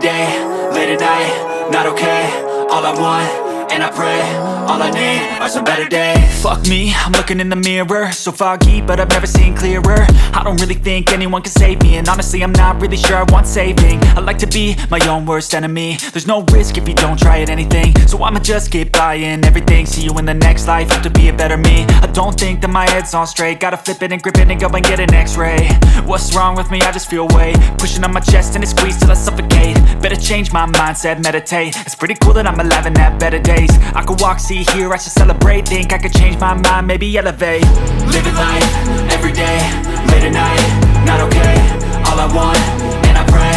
day, late at night, not okay. All I want, and I pray, all I need are some better days. Fuck me, I'm looking in the mirror, so foggy, but I've never seen clearer. I don't really think anyone can save me, and honestly I'm not really sure I want saving. I like to be my own worst enemy. There's no risk if you don't try at anything, so I'ma just keep buying everything. See you in the next life, have to be a better me. I don't think that my head's on straight, gotta flip it and grip it and go and get an x-ray. What's wrong with me? I just feel weight pushing on my chest and it squeezes till I suffocate. Better change my mindset, meditate. It's pretty cool that I'm alive and have better days. I could walk, see, hear, I should celebrate. Think I could change my mind, maybe elevate. Living life, every day, late at night, not okay. All I want, and I pray,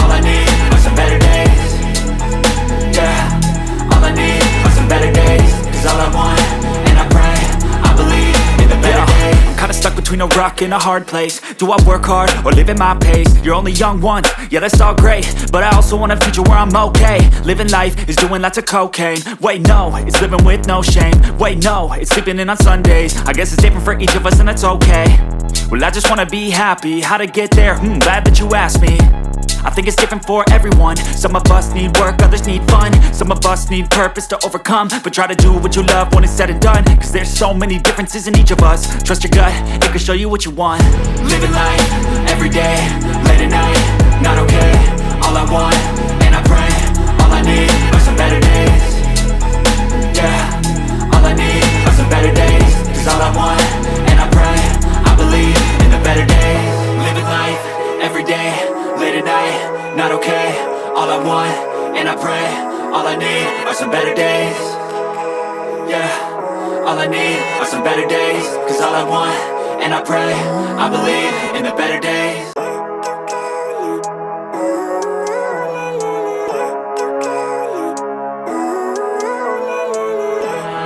all I need are some better days. Yeah, all I need are some better days. Cause all I want, and I pray, I believe in the better days. I'm kinda stuck between a rock and a hard place. Do I work hard or live at my pace? You're only young once, yeah that's all great, but I also want a future where I'm okay. Living life is doing lots of cocaine. Wait no, it's living with no shame. Wait no, it's sleeping in on Sundays. I guess it's different for each of us and that's okay. Well I just wanna be happy, how to get there? Glad that you asked me. I think it's different for everyone. Some of us need work, others need fun. Some of us need purpose to overcome. But try to do what you love when it's said and done. Cause there's so many differences in each of us. Trust your gut, it can show you what you want. Living life, every day, late at night, not okay. All I want, and I pray, all I need are some better days. Yeah, all I need are some better days. Cause all I want, and I pray, I believe in the better days. Living life, every day, late at night, not okay. All I want, and I pray, all I need are some better days. Yeah, all I need are some better days. Cause all I want, and I pray, I believe in the better days.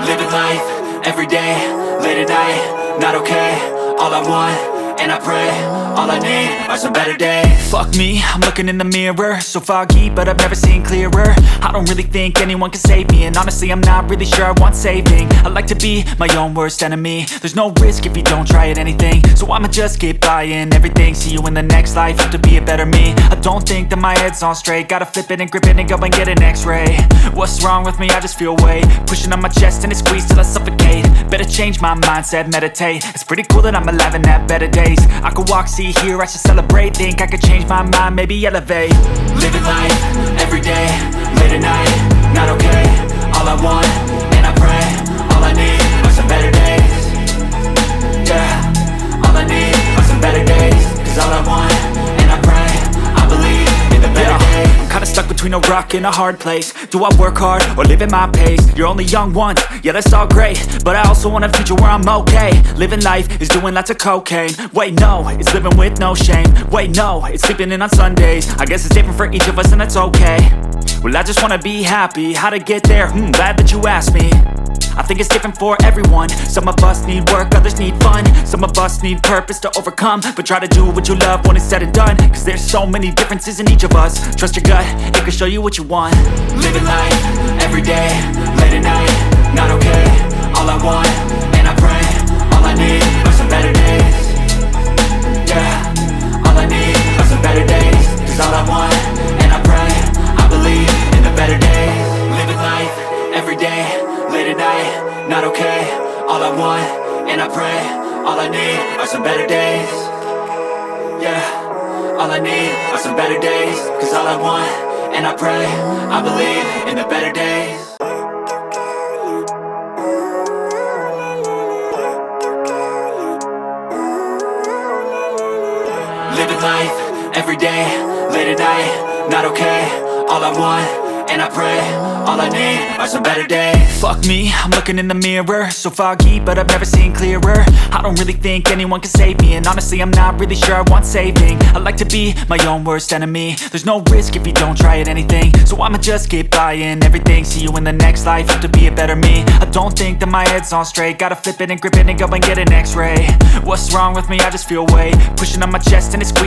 Living life, every day, late at night, not okay. All I want, and I pray, all I need are some better days. Fuck me, I'm looking in the mirror, so foggy, but I've never seen clearer. I don't really think anyone can save me, and honestly I'm not really sure I want saving. I like to be my own worst enemy. There's no risk if you don't try at anything, so I'ma just keep buying everything. See you in the next life, have to be a better me. I don't think that my head's on straight, gotta flip it and grip it and go and get an x-ray. What's wrong with me? I just feel weight pushing on my chest and it squeezes till I suffocate. Better change my mindset, meditate. It's pretty cool that I'm alive and have better days. I could walk, see, hear, I should celebrate. Think I could change my mind, maybe elevate. Living life, every day, late at night, not okay. All I want, and I pray, all I need are some better days. Yeah, all I need are some better days. Cause all I want, and I pray, I believe in the better days. I'm kinda stuck between a rock and a hard place. Do I work hard or live at my pace? You're only young once, yeah that's all great, but I also want a future where I'm okay. Living life is doing lots of cocaine. Wait no, it's living with no shame. Wait no, it's sleeping in on Sundays. I guess it's different for each of us and that's okay. Well I just wanna be happy, how to get there? Glad that you asked me. I think it's different for everyone. Some of us need work, others need fun. Some of us need purpose to overcome. But try to do what you love when it's said and done. Cause there's so many differences in each of us. Trust your gut, it can show you what you want. Living life, every day, late at night, not okay. All I want, and I pray, all I need are some better days. Yeah, all I need are some better days. Cause all I want, and I pray, I believe in the better days. Living life, every day, late at night, not okay. All I want, and I pray, all I need are some better days. Yeah, all I need are some better days. Cause all I want, and I pray, I believe in the better days. Living life, every day, late at night, not okay. All I want, and I pray, all I need are some better days. Fuck me, I'm looking in the mirror, so foggy, but I've never seen clearer. I don't really think anyone can save me, and honestly I'm not really sure I want saving. I like to be my own worst enemy. There's no risk if you don't try at anything, so I'ma just keep buying everything. See you in the next life, have to be a better me. I don't think that my head's on straight, gotta flip it and grip it and go and get an x-ray. What's wrong with me? I just feel weight pushing on my chest and it squeezes